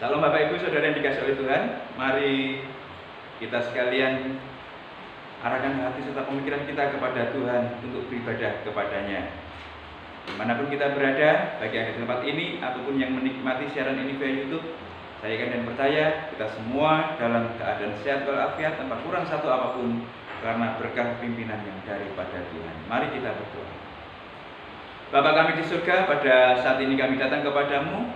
Salam Bapak Ibu Saudara yang dikasihi oleh Tuhan. Mari kita sekalian arahkan hati serta pemikiran kita kepada Tuhan untuk beribadah kepadanya. Dimanapun kita berada, baik yang ada di tempat ini ataupun yang menikmati siaran ini via YouTube, saya yakin dan percaya kita semua dalam keadaan sehat walafiat tanpa kurang satu apapun karena berkah pimpinan yang daripada Tuhan. Mari kita berdoa. Bapa kami di surga, pada saat ini kami datang kepadamu,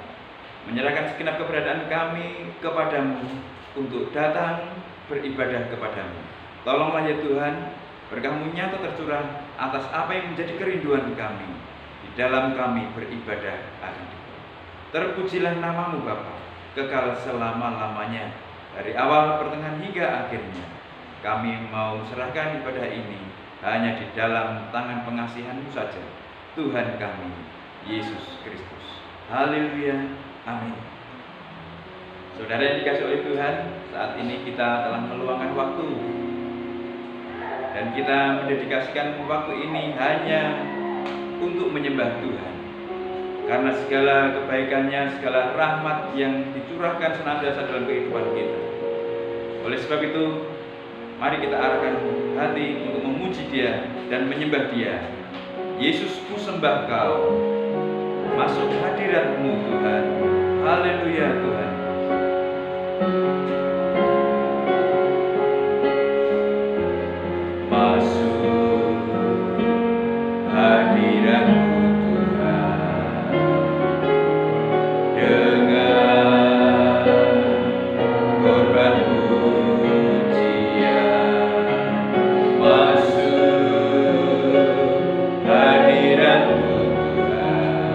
menyerahkan segenap keberadaan kami kepadamu untuk datang beribadah kepadamu. Tolonglah ya Tuhan, berkah-Mu nyata tercurah atas apa yang menjadi kerinduan kami di dalam kami beribadah akan Engkau. Terpujilah nama-Mu Bapa, kekal selama-lamanya, dari awal, pertengahan hingga akhirnya. Kami mau serahkan ibadah ini hanya di dalam tangan pengasihan-Mu saja, Tuhan kami, Yesus Kristus. Haleluya. Amin. Saudara yang dikasihi oleh Tuhan, saat ini kita telah meluangkan waktu dan kita mendedikasikan waktu ini hanya untuk menyembah Tuhan. Karena segala kebaikannya, segala rahmat yang dicurahkan senantiasa dalam kehidupan kita. Oleh sebab itu, mari kita arahkan hati untuk memuji Dia dan menyembah Dia. Yesus, ku sembah Kau, masuk hadirat-Mu Tuhan. Haleluya Tuhan. Masuk hadirat-Mu Tuhan dengan korban pujian. Masuk hadirat-Mu Tuhan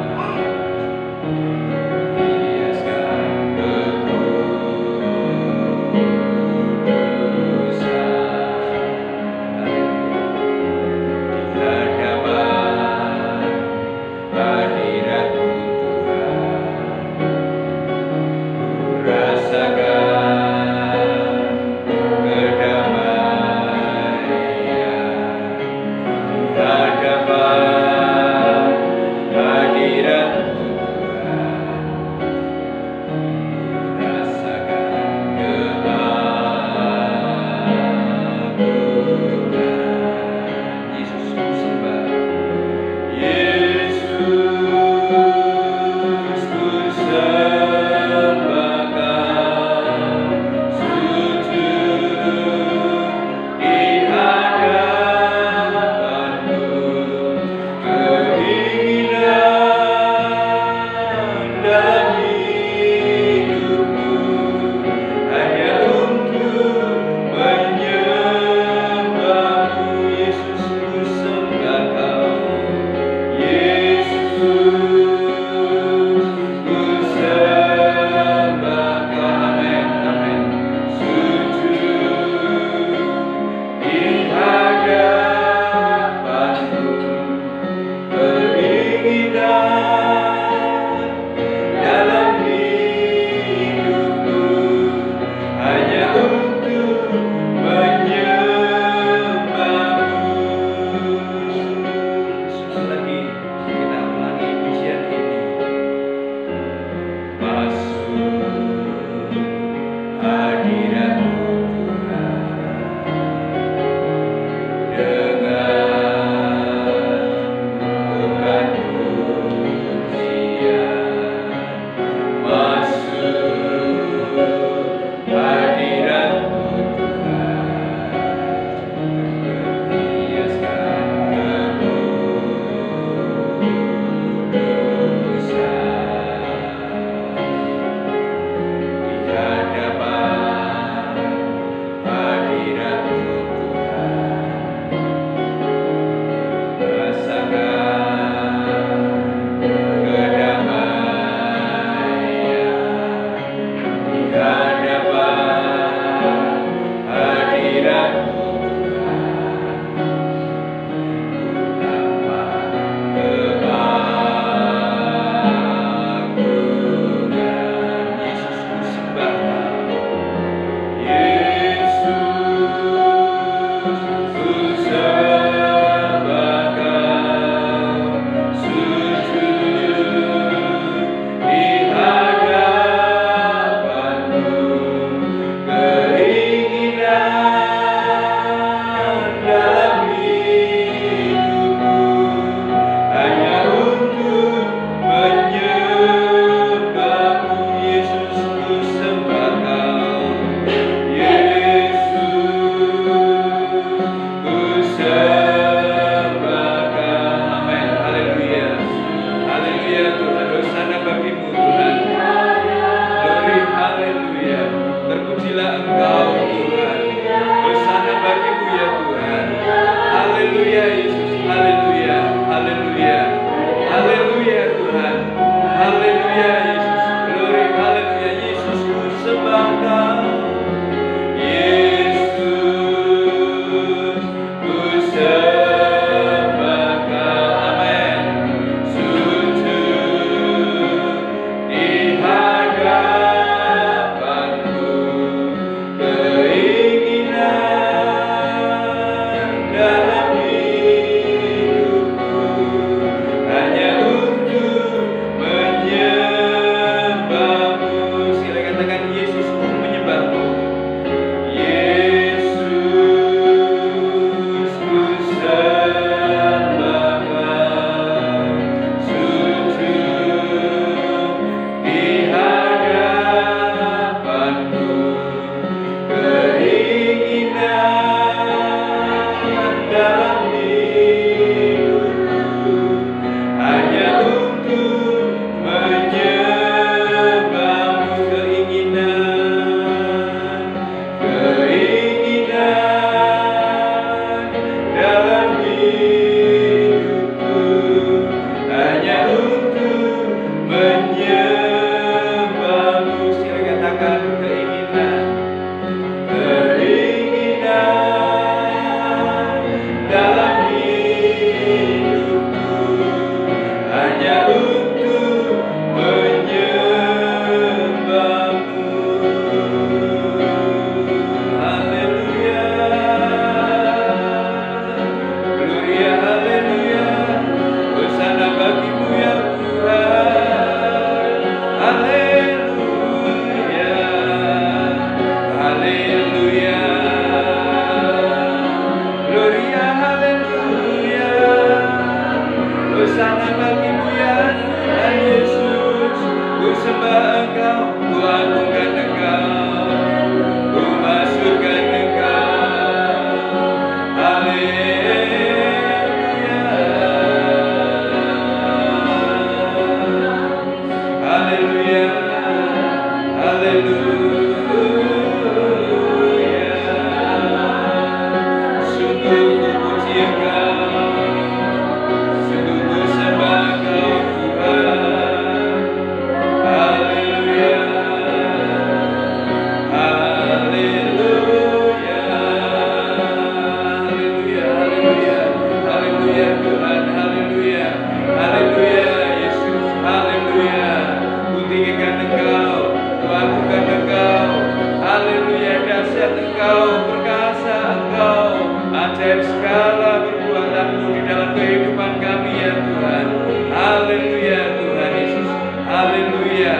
haleluya.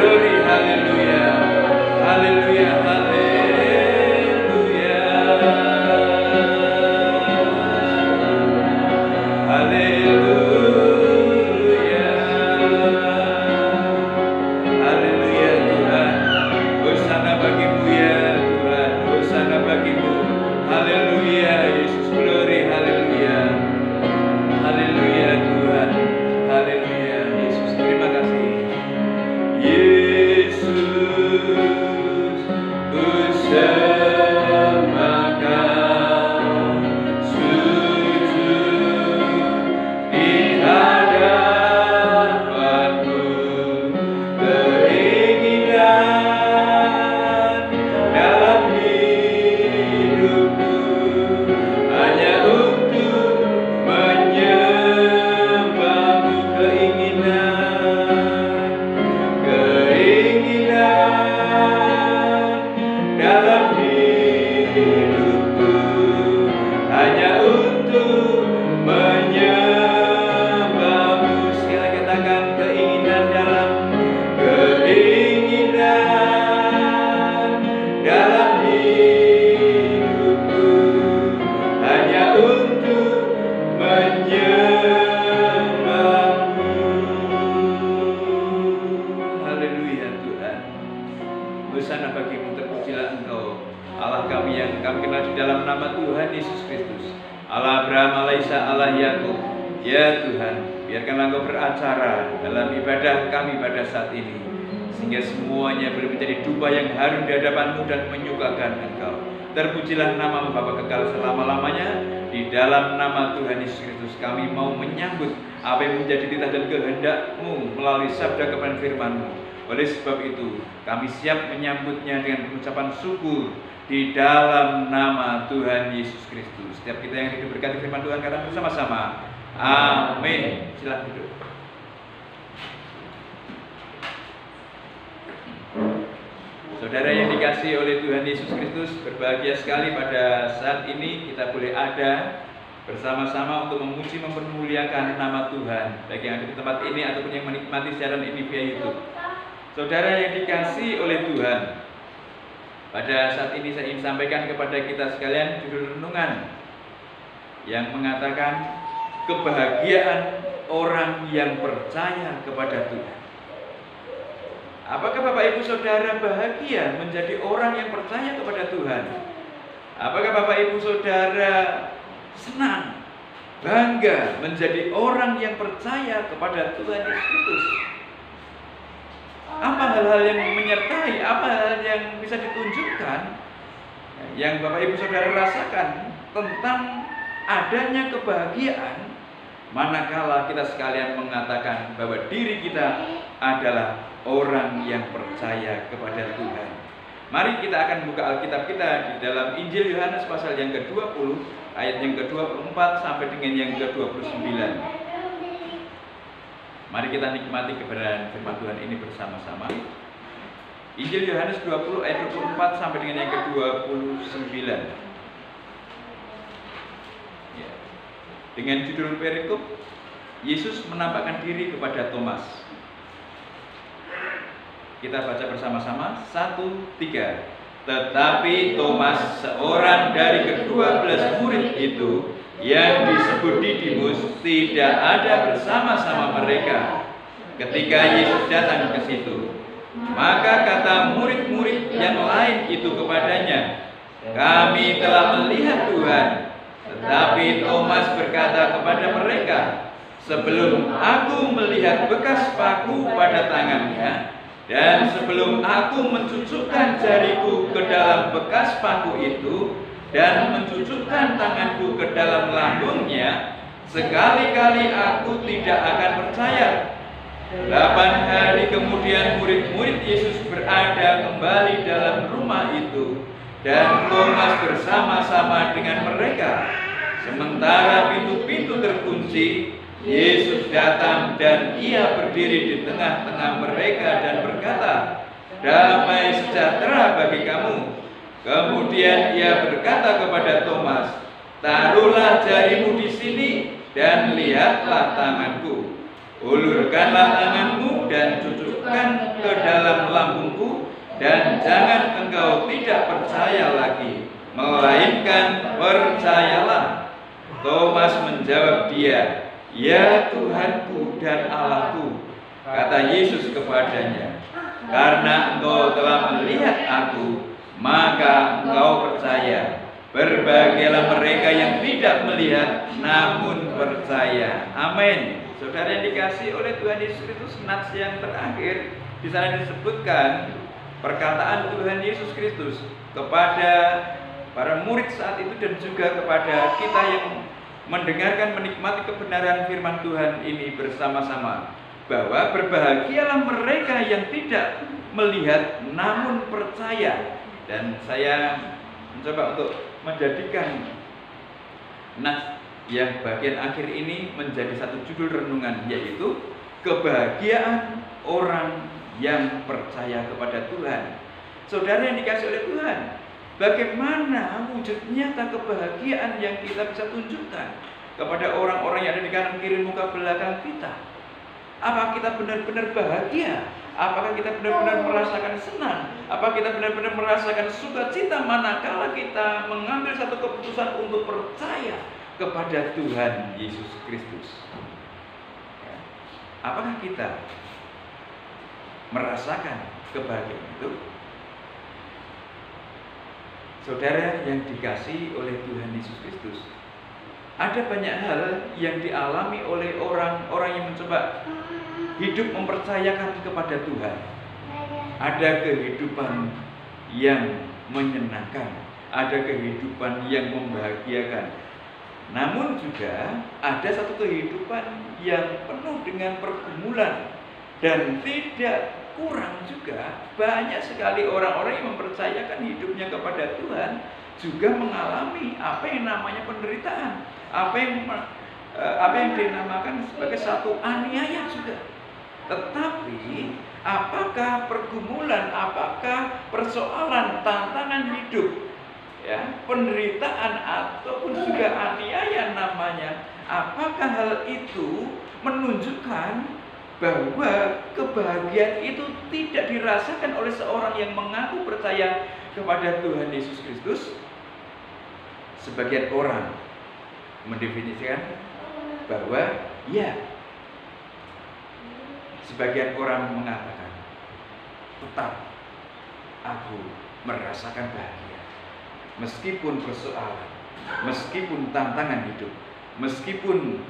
Glory, haleluya. Haleluya, haleluya. Haleluya. Haleluya Tuhan. Hosana bagimu ya Tuhan. Hosana bagimu. Haleluya Yesus. Glory, haleluya. Haleluya Tuhan. Haleluya Yesus. Terima kasih. Yesus bersama Kau sujud di hadapan-Mu, keinginan dalam hidupku hanya untuk menyembah-Mu, keinginan dalam hidupku hanya untuk menyembah-Mu. Sekali katakan keinginan dalam hidupku hanya untuk menyembah-Mu. Haleluya Tuhan. Hosana bagimu, terpujilah Engkau Allah kami yang kami kenal di dalam nama Tuhan Yesus Kristus, Allah Abraham, Allah Ishak, Allah Yakub. Ya Tuhan, biarkanlah Engkau beracara dalam ibadah kami pada saat ini, sehingga semuanya boleh menjadi dupa yang harum di hadapan-Mu dan menyukakan Engkau. Terpujilah nama-Mu Bapa kekal selama-lamanya. Di dalam nama Tuhan Yesus Kristus kami mau menyambut apa yang menjadi titah dan kehendak-Mu melalui sabda kebenaran firman-Mu. Oleh sebab itu kami siap menyambutnya dengan pengucapan syukur di dalam nama Tuhan Yesus Kristus. Setiap kita yang diberkati firman Tuhan katakan bersama-sama, amin. Silakan duduk. Saudara yang dikasihi oleh Tuhan Yesus Kristus, berbahagia sekali pada saat ini kita boleh ada bersama-sama untuk memuji mempermuliakan nama Tuhan, baik yang ada di tempat ini ataupun yang menikmati siaran ini via YouTube. Saudara yang dikasihi oleh Tuhan, pada saat ini saya ingin sampaikan kepada kita sekalian judul renungan yang mengatakan kebahagiaan orang yang percaya kepada Tuhan. Apakah Bapak Ibu Saudara bahagia menjadi orang yang percaya kepada Tuhan? Apakah Bapak Ibu Saudara senang, bangga menjadi orang yang percaya kepada Tuhan Yesus Kristus? Apa hal-hal yang menyertai, apa hal yang bisa ditunjukkan yang Bapak Ibu Saudara rasakan tentang adanya kebahagiaan manakala kita sekalian mengatakan bahwa diri kita adalah orang yang percaya kepada Tuhan. Mari kita akan buka Alkitab kita di dalam Injil Yohanes pasal yang ke-20 ayat yang ke-24 sampai dengan yang ke-29. Mari kita nikmati kebenaran firman Tuhan ini bersama-sama. Injil Yohanes 20 ayat 24 sampai dengan yang ke-29. Ya. Dengan judul perikop, Yesus menampakkan diri kepada Thomas. Kita baca bersama-sama, 1, 3. Tetapi Thomas, seorang dari ke-12 murid itu, yang disebut Didimus, tidak ada bersama-sama mereka ketika Yesus datang ke situ. Maka kata murid-murid yang lain itu kepadanya, kami telah melihat Tuhan. Tetapi Thomas berkata kepada mereka, sebelum aku melihat bekas paku pada tangannya, dan sebelum aku mencucukkan jariku ke dalam bekas paku itu, dan mencucukkan tanganku ke dalam lambungnya, sekali-kali aku tidak akan percaya. 8 hari kemudian murid-murid Yesus berada kembali dalam rumah itu, dan Thomas bersama-sama dengan mereka. Sementara pintu-pintu terkunci, Yesus datang dan ia berdiri di tengah-tengah mereka dan berkata, damai sejahtera bagi kamu. Kemudian ia berkata kepada Thomas, taruhlah jarimu di sini dan lihatlah tanganku. Ulurkanlah tanganmu dan masukkan ke dalam lambungku, dan jangan engkau tidak percaya lagi, melainkan percayalah. Thomas menjawab dia, "Ya Tuhanku dan Allahku." Kata Yesus kepadanya, "Karena engkau telah melihat aku, maka engkau percaya. Berbahagialah mereka yang tidak melihat namun percaya." Amin. Saudara yang dikasihi oleh Tuhan Yesus Kristus, nats yang terakhir di sana disebutkan perkataan Tuhan Yesus Kristus kepada para murid saat itu dan juga kepada kita yang mendengarkan, menikmati kebenaran firman Tuhan ini bersama-sama, bahwa berbahagialah mereka yang tidak melihat namun percaya. Dan saya mencoba untuk menjadikan nats yang bagian akhir ini menjadi satu judul renungan, yaitu kebahagiaan orang yang percaya kepada Tuhan. Saudara yang dikasihi oleh Tuhan, bagaimana wujud nyata kebahagiaan yang kita bisa tunjukkan kepada orang-orang yang ada di kanan kiri muka belakang kita? Apakah kita benar-benar bahagia? Apakah kita benar-benar merasakan senang? Apakah kita benar-benar merasakan sukacita manakala kita mengambil satu keputusan untuk percaya kepada Tuhan Yesus Kristus? Apakah kita merasakan kebahagiaan itu? Saudara yang dikasihi oleh Tuhan Yesus Kristus, ada banyak hal yang dialami oleh orang-orang yang mencoba hidup mempercayakan kepada Tuhan. Ada kehidupan yang menyenangkan, ada kehidupan yang membahagiakan. Namun juga ada satu kehidupan yang penuh dengan pergumulan, dan tidak kurang juga banyak sekali orang-orang yang mempercayakan hidupnya kepada Tuhan juga mengalami apa yang namanya penderitaan, apa yang dinamakan sebagai satu aniaya juga. Tetapi apakah pergumulan, apakah persoalan, tantangan hidup, penderitaan ataupun juga aniaya namanya, apakah hal itu menunjukkan bahwa kebahagiaan itu tidak dirasakan oleh seorang yang mengaku percaya kepada Tuhan Yesus Kristus? Sebagian orang mendefinisikan bahwa ya, sebagian orang mengatakan, tetap aku merasakan bahagia meskipun persoalan, meskipun tantangan hidup, meskipun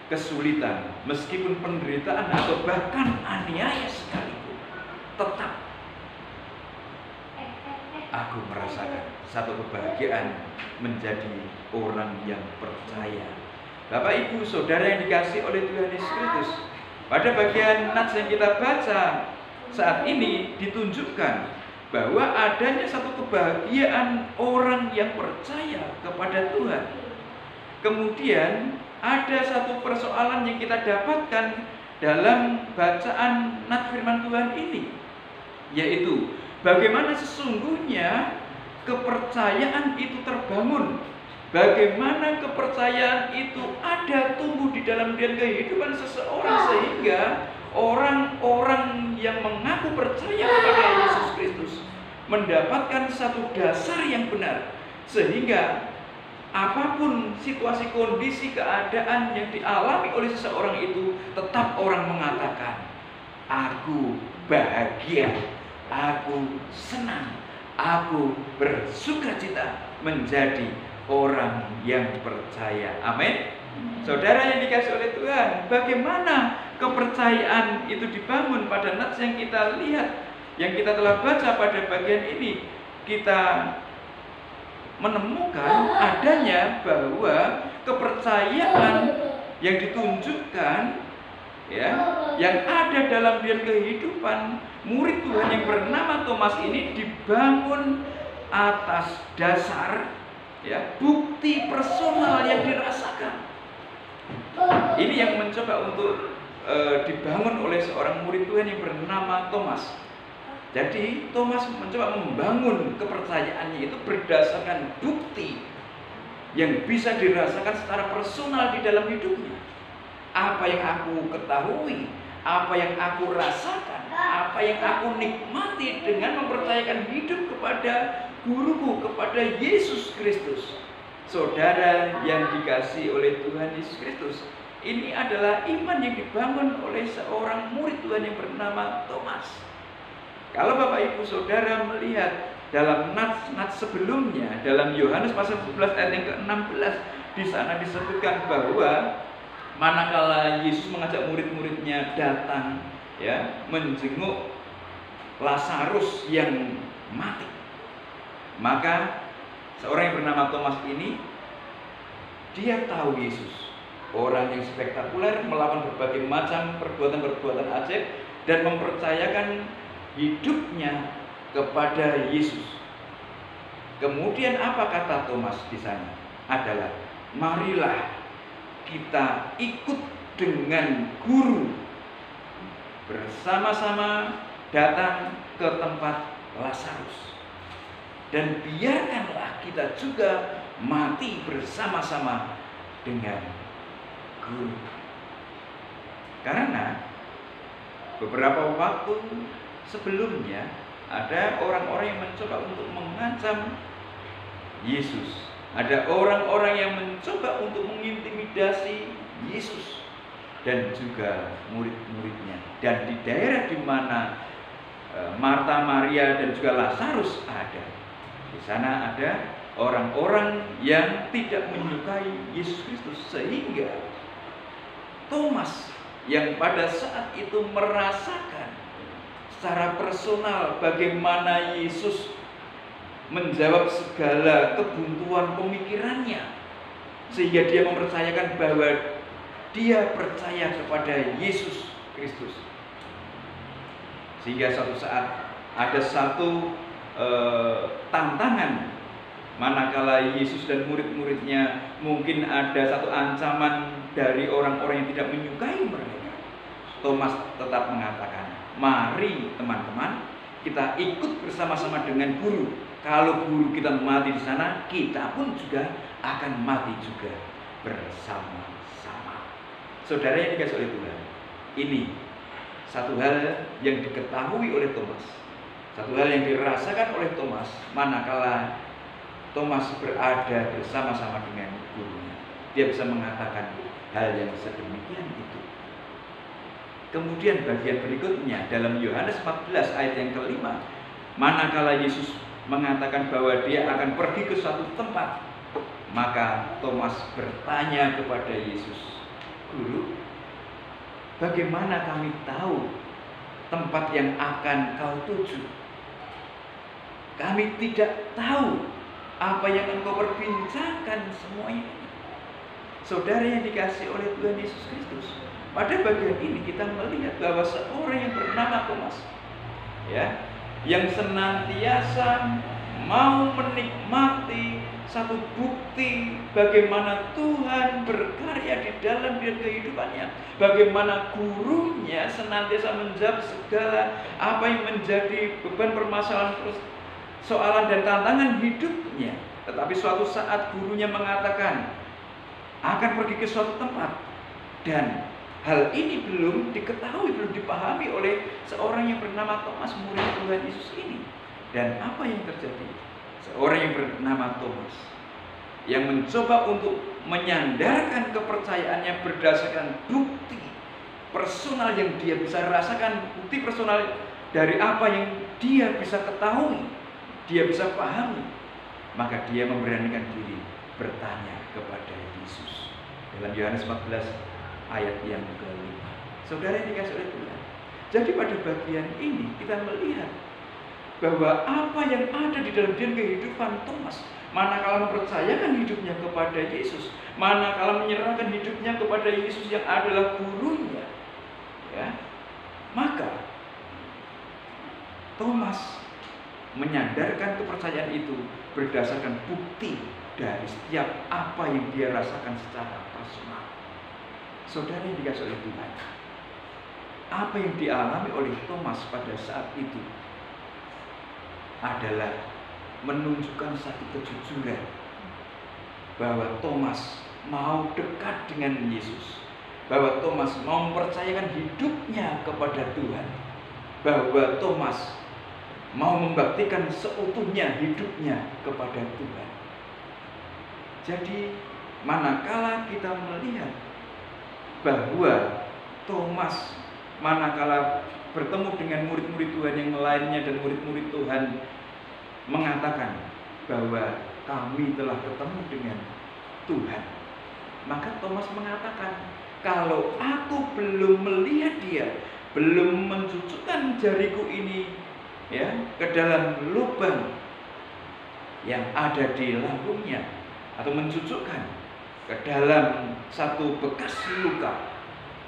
kesulitan, meskipun penderitaan atau bahkan aniaya sekalipun, tetap aku merasakan satu kebahagiaan menjadi orang yang percaya. Bapak Ibu Saudara yang dikasihi oleh Tuhan Yesus Kristus, pada bagian nats yang kita baca saat ini ditunjukkan bahwa adanya satu kebahagiaan orang yang percaya kepada Tuhan. Kemudian ada satu persoalan yang kita dapatkan dalam bacaan nats firman Tuhan ini, yaitu bagaimana sesungguhnya kepercayaan itu terbangun, bagaimana kepercayaan itu ada tumbuh di dalam kehidupan seseorang, sehingga orang-orang yang mengaku percaya kepada Yesus Kristus mendapatkan satu dasar yang benar, sehingga apapun situasi, kondisi, keadaan yang dialami oleh seseorang itu, tetap orang mengatakan, aku bahagia, aku senang, aku bersukacita menjadi orang yang percaya. Amin. Saudara yang dikasihi oleh Tuhan, bagaimana kepercayaan itu dibangun pada nats yang kita lihat, yang kita telah baca pada bagian ini? Kita menemukan adanya bahwa kepercayaan yang ditunjukkan, yang ada dalam kehidupan murid Tuhan yang bernama Thomas ini dibangun atas dasar bukti personal yang dirasakan. Ini yang mencoba untuk dibangun oleh seorang murid Tuhan yang bernama Thomas. Jadi Thomas mencoba membangun kepercayaannya itu berdasarkan bukti yang bisa dirasakan secara personal di dalam hidupnya. Apa yang aku ketahui, apa yang aku rasakan, apa yang aku nikmati dengan mempercayakan hidup kepada guruku, kepada Yesus Kristus. Saudara yang dikasihi oleh Tuhan Yesus Kristus, ini adalah iman yang dibangun oleh seorang murid Tuhan yang bernama Thomas. Kalau Bapak Ibu Saudara melihat dalam nats sebelumnya, dalam Yohanes pasal 11 ayat yang ke-16, di sana disebutkan bahwa manakala Yesus mengajak murid-muridnya datang ya menjenguk Lazarus yang mati, maka seorang yang bernama Thomas ini, dia tahu Yesus, orang yang spektakuler, melakukan berbagai macam perbuatan-perbuatan ajaib dan mempercayakan hidupnya kepada Yesus. Kemudian apa kata Thomas di sana? Adalah, marilah kita ikut dengan guru, bersama-sama datang ke tempat Lazarus, dan biarkanlah kita juga mati bersama-sama dengan guru. Karena beberapa waktu sebelumnya ada orang-orang yang mencoba untuk mengancam Yesus. Ada orang-orang yang mencoba untuk mengintimidasi Yesus dan juga murid-muridnya. Dan di daerah di mana Marta, Maria dan juga Lazarus ada, di sana ada orang-orang yang tidak menyukai Yesus Kristus, sehingga Thomas yang pada saat itu merasakan secara personal bagaimana Yesus menjawab segala kebuntuan pemikirannya, sehingga dia mempercayakan bahwa dia percaya kepada Yesus Kristus. Sehingga suatu saat ada satu tantangan, manakala Yesus dan murid-muridnya mungkin ada satu ancaman dari orang-orang yang tidak menyukai mereka. Thomas tetap mengatakan, mari teman-teman, kita ikut bersama-sama dengan guru. Kalau guru kita mati di sana, kita pun juga akan mati juga bersama-sama. Saudara yang dikasihi oleh Tuhan, ini satu hal yang diketahui oleh Thomas, satu hal yang dirasakan oleh Thomas manakala Thomas berada bersama-sama dengan gurunya. Dia bisa mengatakan hal yang sedemikian itu. Kemudian bagian berikutnya dalam Yohanes 14 ayat yang ke-5, manakala Yesus mengatakan bahwa dia akan pergi ke suatu tempat, maka Thomas bertanya kepada Yesus, Guru, bagaimana kami tahu tempat yang akan kau tuju? Kami tidak tahu apa yang engkau perbincangkan semuanya ini. Saudara yang dikasihi oleh Tuhan Yesus Kristus, pada bagian ini kita melihat bahwa seorang yang bernama Thomas, ya, yang senantiasa mau menikmati satu bukti bagaimana Tuhan berkarya di dalam kehidupannya, bagaimana gurunya senantiasa menjawab segala apa yang menjadi beban permasalahan, soalan dan tantangan hidupnya. Tetapi suatu saat gurunya mengatakan akan pergi ke suatu tempat, dan hal ini belum diketahui, belum dipahami oleh seorang yang bernama Thomas, murid Tuhan Yesus ini. Dan apa yang terjadi? Seorang yang bernama Thomas yang mencoba untuk menyandarkan kepercayaannya berdasarkan bukti personal yang dia bisa rasakan, bukti personal dari apa yang dia bisa ketahui, dia bisa pahami, maka dia memberanikan diri bertanya kepada Yesus. Dalam Yohanes 14 ayat yang ke-5. Saudara yang dikasihi oleh Tuhan, jadi pada bagian ini kita melihat bahwa apa yang ada di dalam kehidupan Thomas, manakala mempercayakan hidupnya kepada Yesus, manakala menyerahkan hidupnya kepada Yesus yang adalah gurunya, ya, maka Thomas menyandarkan kepercayaan itu berdasarkan bukti dari setiap apa yang dia rasakan secara personal. Saudara yang dikasihi oleh Tuhan, apa yang dialami oleh Thomas pada saat itu adalah menunjukkan satu kejujuran bahwa Thomas mau dekat dengan Yesus, bahwa Thomas mau mempercayakan hidupnya kepada Tuhan. bahwa Thomas mau membaktikan seutuhnya hidupnya kepada Tuhan. Jadi manakala kita melihat bahwa Thomas manakala bertemu dengan murid-murid Tuhan yang lainnya dan murid-murid Tuhan mengatakan bahwa kami telah ketemu dengan Tuhan, maka Thomas mengatakan, kalau aku belum melihat dia, belum mencucukkan jariku ini ke dalam lubang yang ada di lambungnya, atau mencucukkan ke dalam satu bekas luka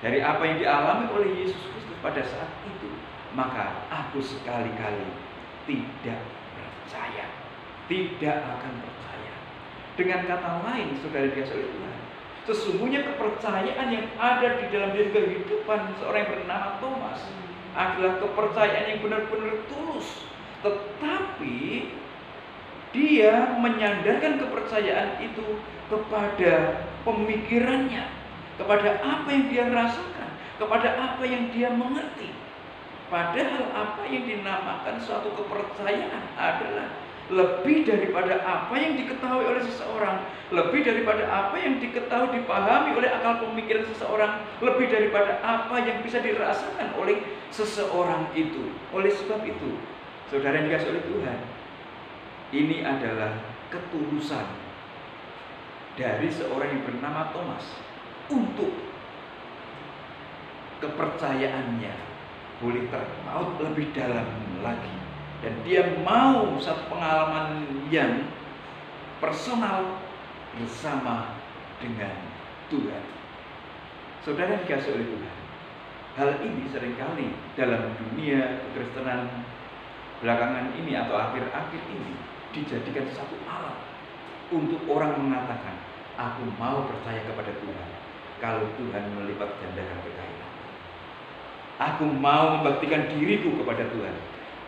dari apa yang dialami oleh Yesus Kristus pada saat itu, maka aku sekali-kali tidak percaya, tidak akan percaya. Dengan kata lain, saudara dikasih oleh Tuhan, sesungguhnya kepercayaan yang ada di dalam kehidupan seorang yang bernama Thomas adalah kepercayaan yang benar-benar tulus, tetapi dia menyandarkan kepercayaan itu kepada pemikirannya, kepada apa yang dia rasakan, kepada apa yang dia mengerti. Padahal apa yang dinamakan suatu kepercayaan adalah lebih daripada apa yang diketahui oleh seseorang, lebih daripada apa yang diketahui, dipahami oleh akal pemikiran seseorang, lebih daripada apa yang bisa dirasakan oleh seseorang itu. Oleh sebab itu, saudara yang dikasihi oleh Tuhan, ini adalah ketulusan dari seorang yang bernama Thomas untuk kepercayaannya boleh terpaut lebih dalam lagi, dan dia mau satu pengalaman yang personal bersama dengan Tuhan. Saudara dikasihi oleh Tuhan, hal ini seringkali dalam dunia kekristenan belakangan ini atau akhir-akhir ini dijadikan satu alat untuk orang mengatakan, aku mau percaya kepada Tuhan kalau Tuhan melipat gandakan kekayaan. Aku mau membaktikan diriku kepada Tuhan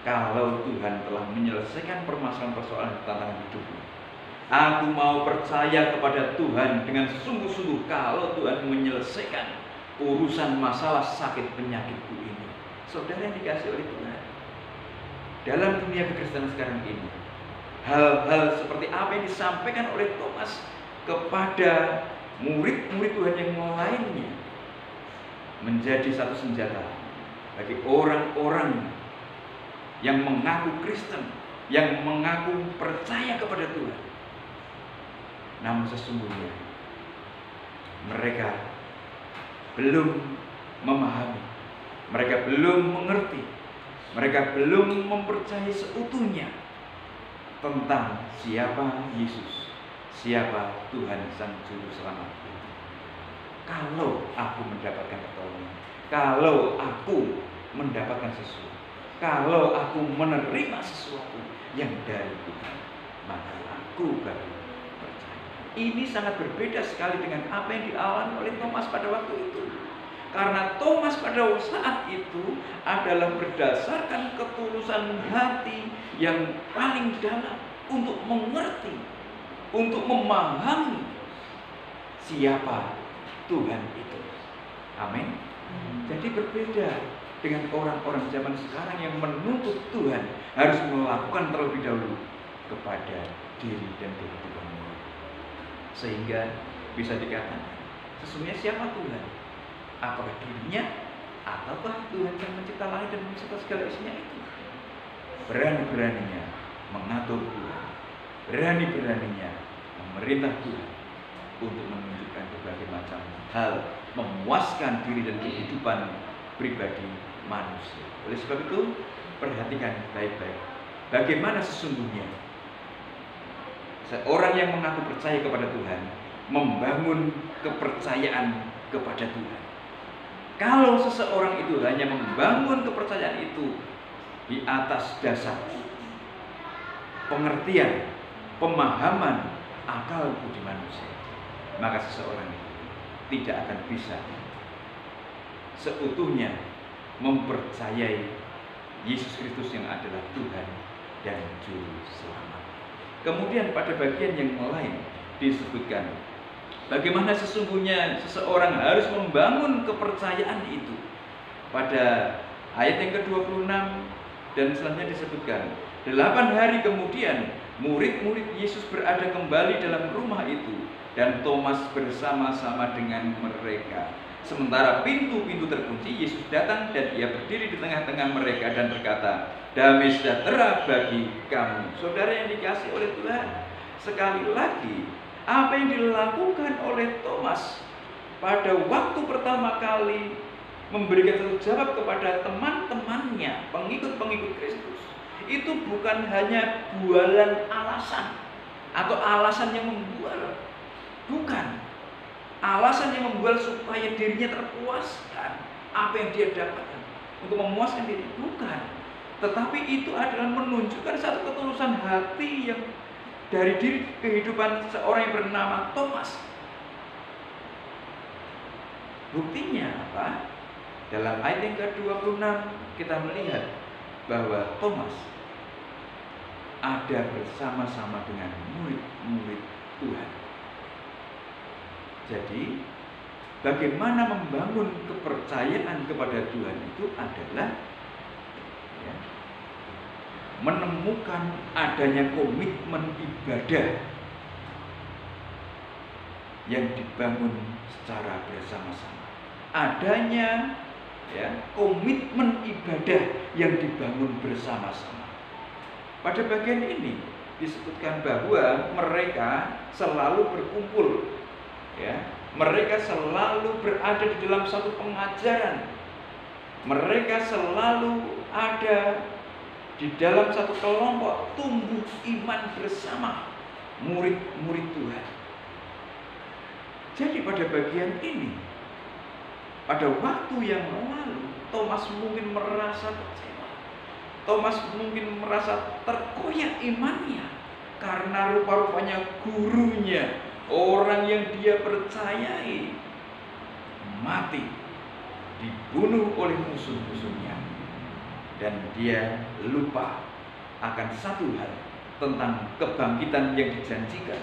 kalau Tuhan telah menyelesaikan permasalahan-persoalan tantangan hidupku. Aku mau percaya kepada Tuhan dengan sungguh-sungguh kalau Tuhan menyelesaikan urusan masalah sakit penyakitku ini. Saudara yang dikasihi oleh Tuhan, dalam dunia kekristenan sekarang ini, hal-hal seperti apa yang disampaikan oleh Thomas kepada murid-murid Tuhan yang lainnya menjadi satu senjata bagi orang-orang yang mengaku Kristen, yang mengaku percaya kepada Tuhan, namun sesungguhnya mereka belum memahami, mereka belum mengerti, mereka belum mempercayai seutuhnya tentang siapa Yesus, siapa Tuhan Sang Juru Selamat itu. Kalau aku mendapatkan pertolongan, kalau aku mendapatkan sesuatu, kalau aku menerima sesuatu yang dari Tuhan, maka aku baru percaya. Ini sangat berbeda sekali dengan apa yang dialami oleh Thomas pada waktu itu. Karena Thomas pada saat itu adalah berdasarkan ketulusan hati yang paling dalam untuk mengerti, untuk memahami siapa Tuhan itu. Amin. Jadi berbeda dengan orang-orang zaman sekarang yang menuntut Tuhan harus melakukan terlebih dahulu kepada diri dan kehidupan mereka, sehingga bisa dikatakan sesungguhnya siapa Tuhan? Apakah dirinya ataukah Tuhan yang mencipta langit dan mencipta segala isinya itu? Berani-beraninya mengatur Tuhan, berani-beraninya memerintah Tuhan untuk menunjukkan berbagai macam hal, memuaskan diri dan kehidupan pribadi manusia. Oleh sebab itu, perhatikan baik-baik bagaimana sesungguhnya seorang yang mengaku percaya kepada Tuhan membangun kepercayaan kepada Tuhan. Kalau seseorang itu hanya membangun kepercayaan itu di atas dasar pengertian, pemahaman akal budi manusia, maka seseorang itu tidak akan bisa seutuhnya mempercayai Yesus Kristus yang adalah Tuhan dan Juru Selamat. Kemudian pada bagian yang lain disebutkan bagaimana sesungguhnya seseorang harus membangun kepercayaan itu pada Ayat yang ke-26 dan selanjutnya disebutkan, 8 hari kemudian murid-murid Yesus berada kembali dalam rumah itu, dan Thomas bersama-sama dengan mereka. Sementara pintu-pintu terkunci, Yesus datang dan Ia berdiri di tengah-tengah mereka dan berkata, "Damai sejahtera bagi kamu." Saudara yang dikasihi oleh Tuhan, sekali lagi apa yang dilakukan oleh Thomas pada waktu pertama kali memberikan satu jawab kepada teman-temannya, pengikut-pengikut Kristus, itu bukan hanya bualan alasan atau alasan yang membual, bukan alasan yang membual supaya dirinya terpuaskan apa yang dia dapatkan untuk memuaskan diri, bukan, tetapi itu adalah menunjukkan satu ketulusan hati yang dari diri kehidupan seorang yang bernama Thomas. Buktinya apa? Dalam ayat yang ke-26 kita melihat bahwa Thomas ada bersama-sama dengan murid-murid Tuhan. Jadi bagaimana membangun kepercayaan kepada Tuhan itu adalah menemukan adanya komitmen ibadah yang dibangun secara bersama-sama. Adanya komitmen ibadah yang dibangun bersama-sama. Pada bagian ini disebutkan bahwa mereka selalu berkumpul, mereka selalu berada di dalam satu pengajaran, mereka selalu ada di dalam satu kelompok, tumbuh iman bersama murid-murid Tuhan. Jadi pada bagian ini, pada waktu yang lalu, Thomas mungkin merasa kecewa. Thomas mungkin merasa terkoyak imannya karena rupa-rupanya gurunya, orang yang dia percayai, mati, dibunuh oleh musuh-musuhnya. Dan dia lupa akan satu hal, tentang kebangkitan yang dijanjikan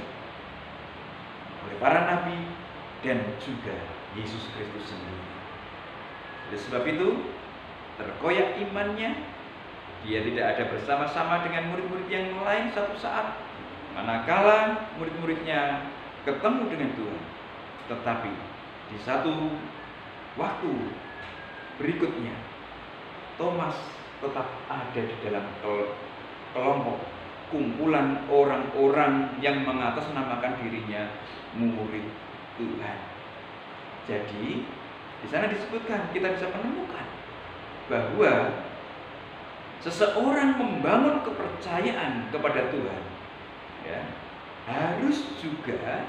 oleh para nabi dan juga Yesus Kristus sendiri. Oleh sebab itu, terkoyak imannya, dia tidak ada bersama-sama dengan murid-murid yang lain satu saat, manakala murid-muridnya ketemu dengan Tuhan. Tetapi di satu waktu berikutnya, Thomas tetap ada di dalam kelompok kumpulan orang-orang yang mengatasnamakan dirinya murid Tuhan. Jadi di sana disebutkan, kita bisa menemukan bahwa seseorang membangun kepercayaan kepada Tuhan, harus juga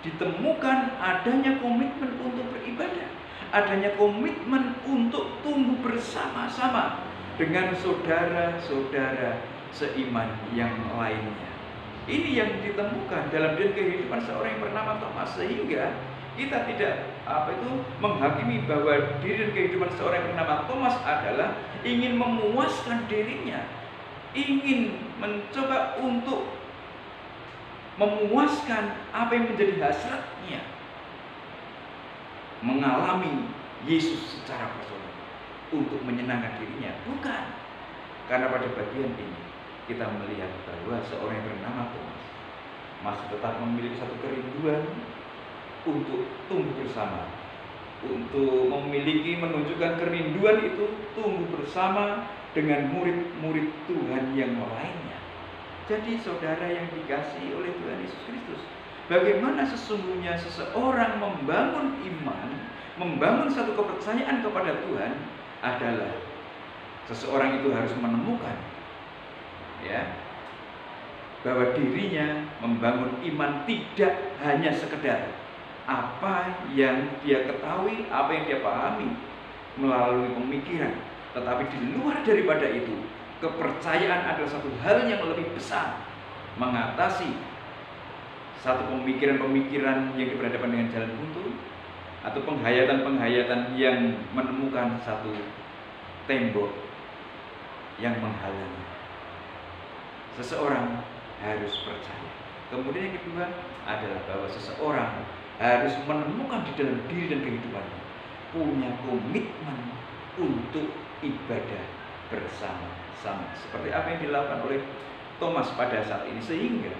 ditemukan adanya komitmen untuk beribadah, adanya komitmen untuk tumbuh bersama-sama dengan saudara-saudara seiman yang lainnya. Ini yang ditemukan dalam kehidupan seorang yang bernama Thomas, sehingga kita tidak menghakimi bahwa diri dan kehidupan seorang yang bernama Thomas adalah ingin memuaskan dirinya, ingin mencoba untuk memuaskan apa yang menjadi hasratnya, mengalami Yesus secara personal untuk menyenangkan dirinya. Bukan. Karena pada bagian ini kita melihat bahwa seorang yang bernama Thomas masih tetap memiliki satu kerinduan untuk tumbuh bersama, untuk menunjukkan kerinduan itu tumbuh bersama dengan murid-murid Tuhan yang lainnya. Jadi saudara yang dikasihi oleh Tuhan Yesus Kristus, bagaimana sesungguhnya seseorang membangun iman, membangun satu kepercayaan kepada Tuhan adalah seseorang itu harus menemukan bahwa dirinya membangun iman tidak hanya sekedar apa yang dia ketahui, apa yang dia pahami melalui pemikiran, tetapi di luar daripada itu, kepercayaan adalah satu hal yang lebih besar, mengatasi satu pemikiran-pemikiran yang berhadapan dengan jalan buntu, atau penghayatan-penghayatan yang menemukan satu tembok yang menghalangi. Seseorang harus percaya. Kemudian yang kedua adalah bahwa seseorang harus menemukan di dalam diri dan kehidupannya punya komitmen untuk ibadah bersama-sama. Seperti apa yang dilakukan oleh Thomas pada saat ini. Sehingga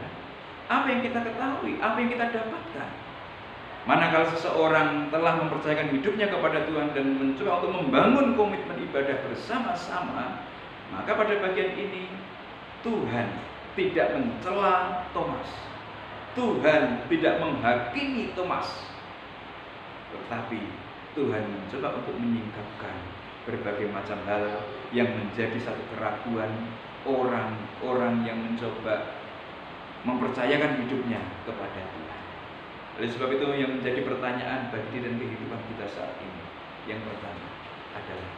apa yang kita ketahui, apa yang kita dapatkan, manakala seseorang telah mempercayakan hidupnya kepada Tuhan dan mencoba untuk membangun komitmen ibadah bersama-sama, maka pada bagian ini Tuhan tidak mencela Thomas, Tuhan tidak menghakimi Thomas, tetapi Tuhan mencoba untuk menyingkapkan berbagai macam hal yang menjadi satu keraguan orang-orang yang mencoba mempercayakan hidupnya kepada Tuhan. Oleh sebab itu yang menjadi pertanyaan bagi dan kehidupan kita saat ini, yang pertama adalah,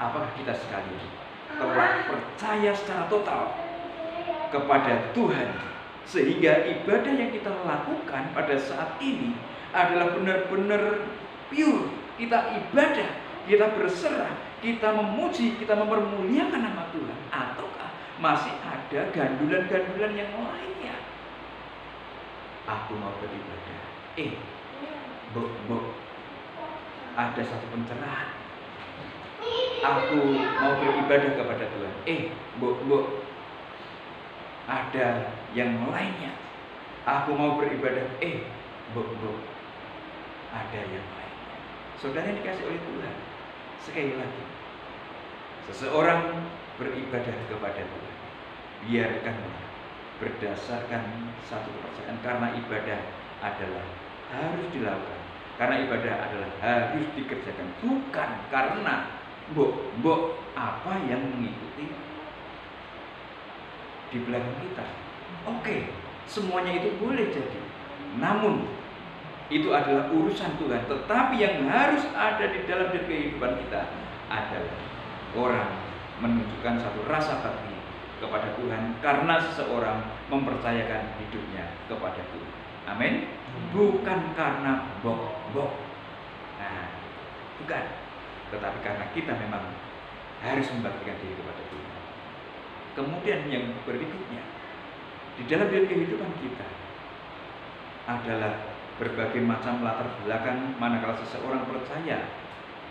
apakah kita sekalian telah percaya secara total kepada Tuhan, sehingga ibadah yang kita lakukan pada saat ini adalah benar-benar pure, kita ibadah, kita berserah, kita memuji, kita mempermuliakan nama Tuhan, ataukah masih ada gandulan-gandulan yang lainnya? Aku mau beribadah, ada satu pencerahan. Aku mau beribadah kepada Tuhan, ada yang lainnya. Aku mau beribadah, ada yang lainnya. Saudara yang dikasih oleh Tuhan, sekali lagi, seseorang beribadah kepada Tuhan, biarkanlah berdasarkan satu kepercayaan, karena ibadah adalah harus dilakukan, karena ibadah adalah harus dikerjakan, bukan karena apa yang mengikuti di belakang kita. Oke, semuanya itu boleh jadi, namun itu adalah urusan Tuhan. Tetapi yang harus ada di dalam kehidupan kita adalah orang menunjukkan satu rasa bakti kepada Tuhan karena seseorang mempercayakan hidupnya kepada Tuhan. Amin. Bukan karena bukan, tetapi karena kita memang harus membaktikan diri kepada Tuhan. Kemudian yang berikutnya, di dalam kehidupan kita adalah berbagai macam latar belakang manakala seseorang percaya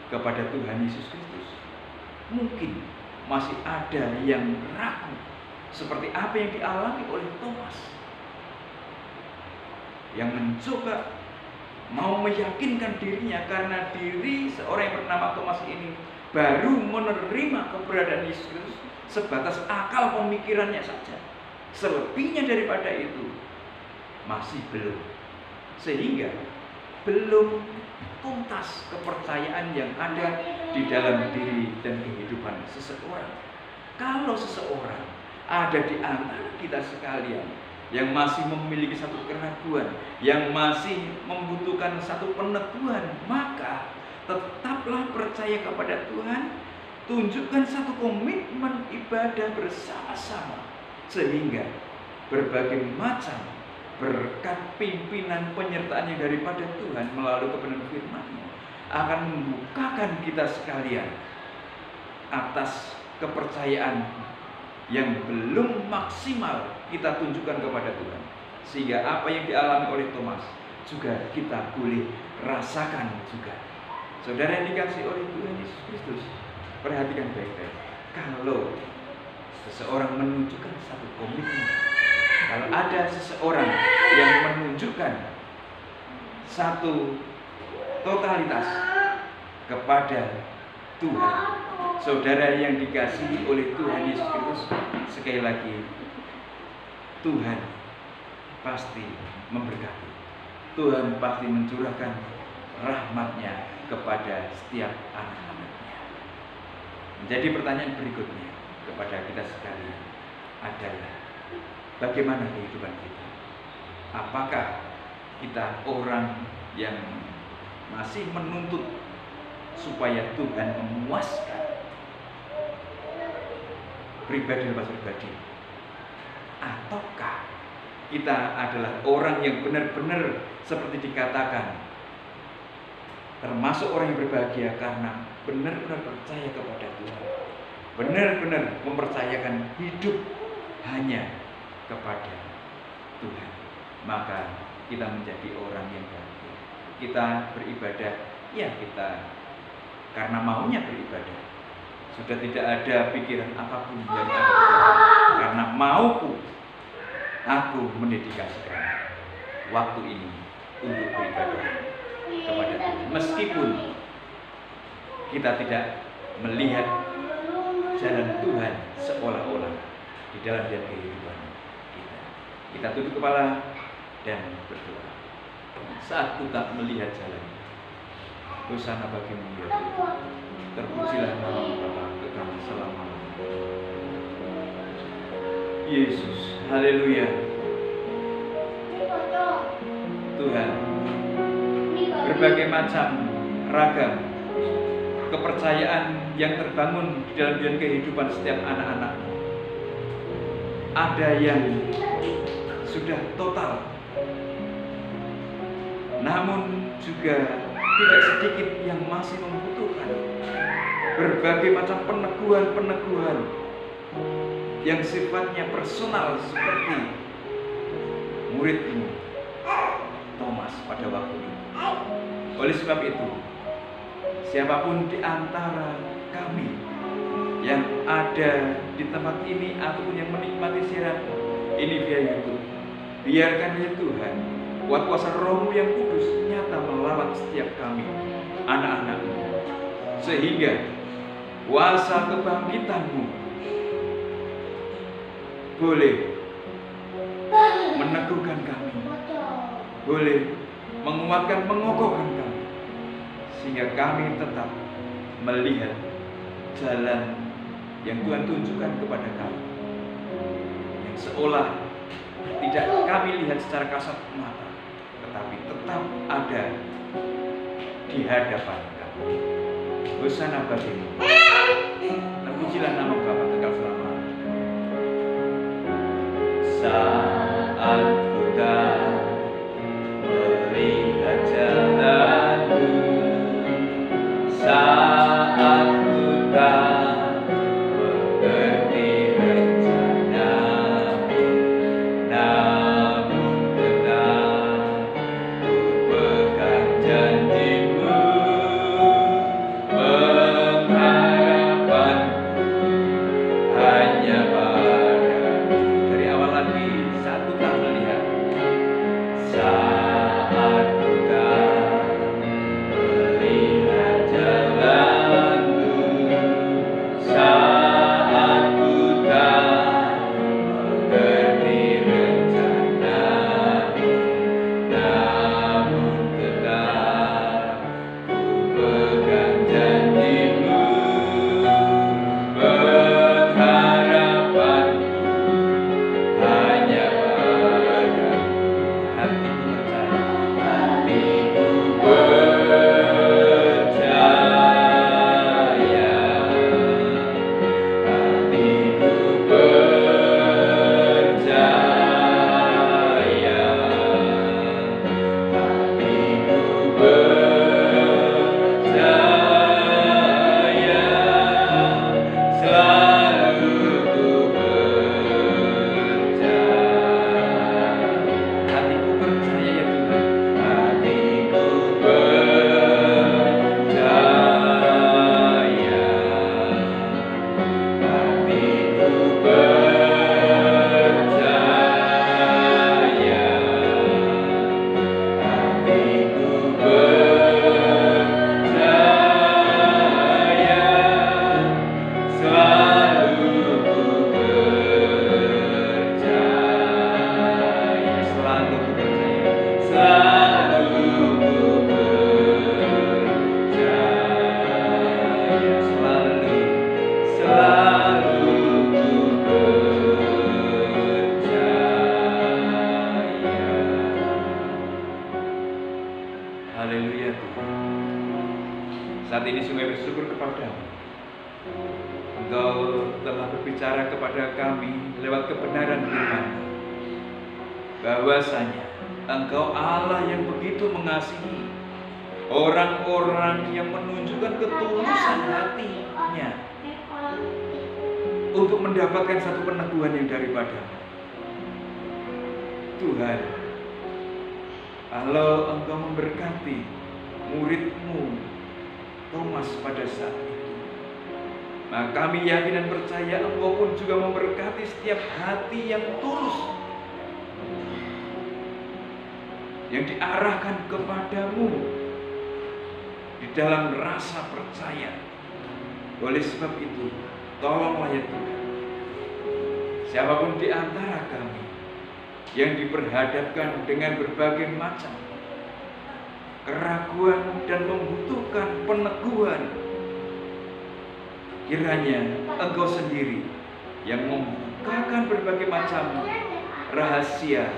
kepada Tuhan Yesus Kristus. Mungkin masih ada yang ragu, seperti apa yang dialami oleh Thomas, yang mencoba mau meyakinkan dirinya karena diri seorang yang bernama Thomas ini baru menerima keberadaan Yesus Kristus sebatas akal pemikirannya saja. Selebihnya daripada itu masih belum, sehingga belum tuntas kepercayaan yang ada di dalam diri dan kehidupan seseorang. Kalau seseorang ada di antara kita sekalian yang masih memiliki satu keraguan, yang masih membutuhkan satu peneguhan, maka tetaplah percaya kepada Tuhan, tunjukkan satu komitmen ibadah bersama-sama, sehingga berbagai macam berkat pimpinan penyertaan yang daripada Tuhan melalui kebenaran firman-Nya akan membukakan kita sekalian atas kepercayaan yang belum maksimal kita tunjukkan kepada Tuhan, sehingga apa yang dialami oleh Thomas juga kita boleh rasakan juga. Saudara yang dikasihi oleh Tuhan Yesus Kristus, perhatikan baik-baik. Kalau seseorang menunjukkan satu komitmen, kalau ada seseorang yang menunjukkan satu totalitas kepada Tuhan, saudara yang dikasihi oleh Tuhan Yesus Kristus, sekali lagi, Tuhan pasti memberkati. Tuhan pasti mencurahkan rahmat-Nya kepada setiap anak-anak-Nya. Menjadi pertanyaan berikutnya kepada kita sekalian adalah, bagaimana kehidupan kita? Apakah kita orang yang masih menuntut supaya Tuhan memuaskan pribadi lepas pribadi, ataukah kita adalah orang yang benar-benar seperti dikatakan termasuk orang yang berbahagia karena benar-benar percaya kepada Tuhan, benar-benar mempercayakan hidup hanya kepada Tuhan, maka kita menjadi orang yang bahagia. Kita beribadah, ya kita karena maunya beribadah, Sudah tidak ada pikiran apapun yang ada, karena mauku aku mendedikasikan waktu ini untuk beribadah kepada Tuhan. Meskipun kita tidak melihat jalan Tuhan seolah-olah di dalam kehidupan kita. Kita tunduk kepala dan berdoa. Saat kita melihat jalan, hosana bagimu ya Tuhan. Terpujilah nama Bapa kekal selama-lamanya. Yesus, haleluya. Tuhan, berbagai macam ragam kepercayaan yang terbangun di dalam kehidupan setiap anak-anak-Mu. Ada yang sudah total, namun juga tidak sedikit yang masih membutuhkan berbagai macam peneguhan-peneguhan yang sifatnya personal, seperti murid-Mu Thomas pada waktu itu. Oleh sebab itu, siapapun di antara kami yang ada di tempat ini ataupun yang menikmati siaran ini via YouTube, biarkan ya Tuhan, kuat kuasa Roh-Mu yang kudus nyata melawat setiap kami, anak-anak-Mu, sehingga kuasa kebangkitan-Mu boleh meneguhkan kami, boleh menguatkan, mengokohkan kami, sehingga kami tetap melihat jalan yang Tuhan tunjukkan kepada kami, yang seolah tidak kami lihat secara kasat mata, tetapi tetap ada di hadapan kami. Hosana bagimu. Terpujilah nama Bapa kekal selama-lamanya. Saat ku tak melihat jalanmu, saat ku tak mengerti rencanamu, namun tetap ku pegang janjimu. Pengharapanku hanya padamu. Dari awal lagi, saat ku tak melihat, saat ku tak melihat jalanmu, saat ku tak mengerti rencanamu, namun tetap ku pegang janjimu. Pengharapanku hanya padamu. Hatiku percaya, hatiku percaya, hatiku percaya, selalu ku percaya. Hatiku percaya ya Tuhan, hatiku percaya, hatiku percaya, hatiku percaya, selalu ku percaya, selalu ku percaya, selalu ku percaya, selalu ku percaya. Haleluya Tuhan. Saat ini sungguh bersyukur kepadamu. Engkau telah berbicara kepada kami lewat kebenaran firman, bahwasanya Engkau Allah yang begitu mengasihi orang-orang yang menunjukkan ketulusan hatinya untuk mendapatkan satu peneguhan yang daripadamu. Tuhan, kalau Engkau memberkati murid-Mu Thomas pada saat itu, Maka kami yakin dan percaya Engkau pun juga memberkati setiap hati yang tulus, yang diarahkan kepadamu di dalam rasa percaya. Oleh sebab itu, tolonglah ya Tuhan, siapapun di antara kami yang diperhadapkan dengan berbagai macam keraguan dan membutuhkan peneguhan, kiranya Engkau sendiri yang membukakan berbagai macam rahasia,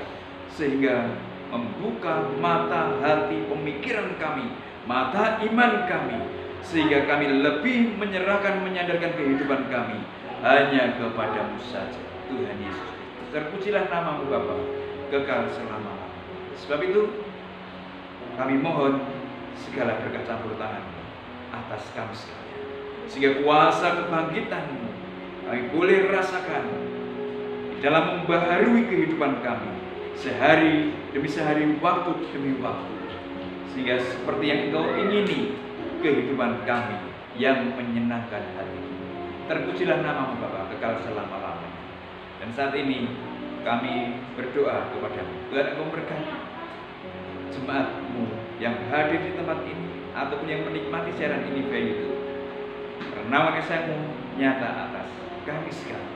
sehingga membuka mata hati pemikiran kami, mata iman kami, sehingga kami lebih menyerahkan, menyandarkan kehidupan kami hanya kepadamu saja, Tuhan Yesus Kristus. Terpujilah namamu Bapa, kekal selama-lamanya. Sebab itu kami mohon segala berkat campur tangan-Mu atas kami sekalian, sehingga kuasa kebangkitan-Mu kami boleh rasakan di dalam membaharui kehidupan kami sehari demi sehari, waktu demi waktu, sehingga seperti yang Engkau ingini kehidupan kami yang menyenangkan hati. Terpujilah namamu Bapa, kekal selama-lamanya. Dan saat ini kami berdoa kepadamu, Tuhan, Engkau berkati jemaat-Mu yang hadir di tempat ini ataupun yang menikmati siaran ini baik itu, karena kasih-Mu nyata atas kami sekalian.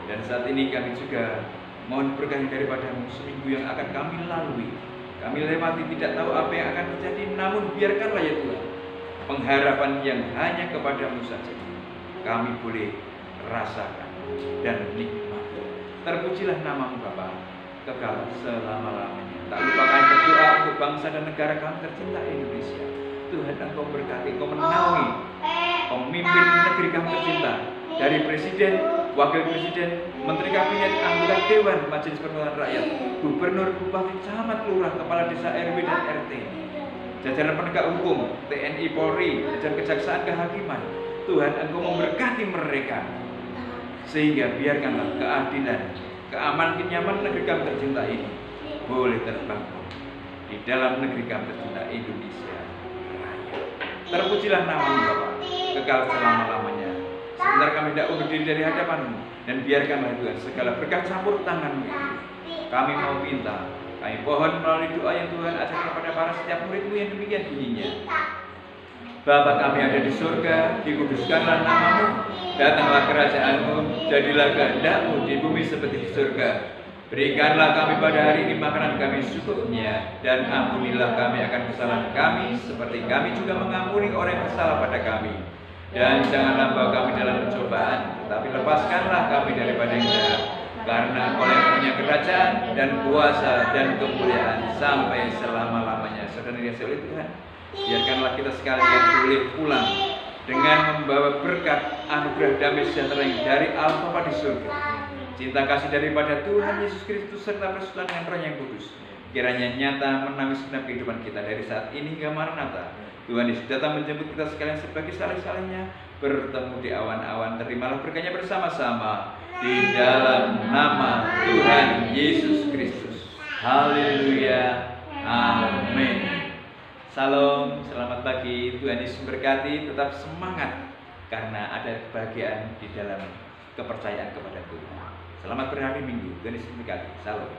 Dan saat ini kami juga mohon berkah daripada-Mu seminggu yang akan kami lalui. Kami lewati, tidak tahu apa yang akan terjadi, namun biarkanlah ya Tuhan, pengharapan yang hanya kepadamu saja kami boleh rasakan dan nikmati. Terpujilah namamu Bapa, kekal selama-lamanya. Tak lupakan berdoa untuk bangsa dan negara kami tercinta Indonesia. Tuhan, Engkau berkati, Engkau menaungi pemimpin negeri kami tercinta, dari Presiden, Wakil Presiden, Menteri Kabinet, anggota Dewan, Majelis Perwakilan Rakyat, Gubernur, Bupati, Camat, Lurah, Kepala Desa, RW dan RT, jajaran penegak hukum, TNI, Polri, dan Kejaksaan Kehakiman. Tuhan, Engkau memberkati mereka, sehingga biarkanlah keadilan, keamanan, kenyamanan negeri kami tercinta ini boleh terbangun di dalam negeri kami tercinta Indonesia Raya. Terpujilah namamu Bapa, kekal selama-lamanya. Sebentar kami tidak berdiri dari hadapan-Mu, dan biarkanlah Tuhan segala berkat campur tangan-Mu kami mau minta, kami pohon melalui doa yang Tuhan ajarkan kepada para setiap murid-Mu yang demikian bunyinya. Bapa kami ada di surga, dikuduskanlah namamu, datanglah kerajaan-Mu, jadilah kehendak-Mu di bumi seperti di surga. Berikanlah kami pada hari ini makanan kami secukupnya, dan ampunilah kami akan kesalahan kami, seperti kami juga mengampuni orang yang bersalah pada kami. Dan janganlah bawa kami dalam pencobaan, tetapi lepaskanlah kami daripada yang jahat. Karena Engkau yang punya kerajaan dan kuasa dan kemuliaan sampai selama-lamanya. Saudara yang dikasihi oleh Tuhan, biarkanlah kita sekalian boleh pulang dengan membawa berkat anugerah damai sejahtera yang dari Allah Bapa di surga, cinta kasih daripada Tuhan Yesus Kristus, serta persekutuan dengan Roh yang kudus, kiranya nyata menaungi segenap kehidupan kita dari saat ini hingga Maranatha. Tuhan Yesus datang menjemput kita sekalian sebagai saleh-salehnya, bertemu di awan-awan. Terimalah berkahnya bersama-sama di dalam nama Tuhan Yesus Kristus. Haleluya, amin. Salam, selamat pagi, Tuhan Yesus berkati. Tetap semangat karena ada kebahagiaan di dalam kepercayaan kepada Tuhan. Selamat berhari Minggu, Tuhan Yesus berkati. Salam.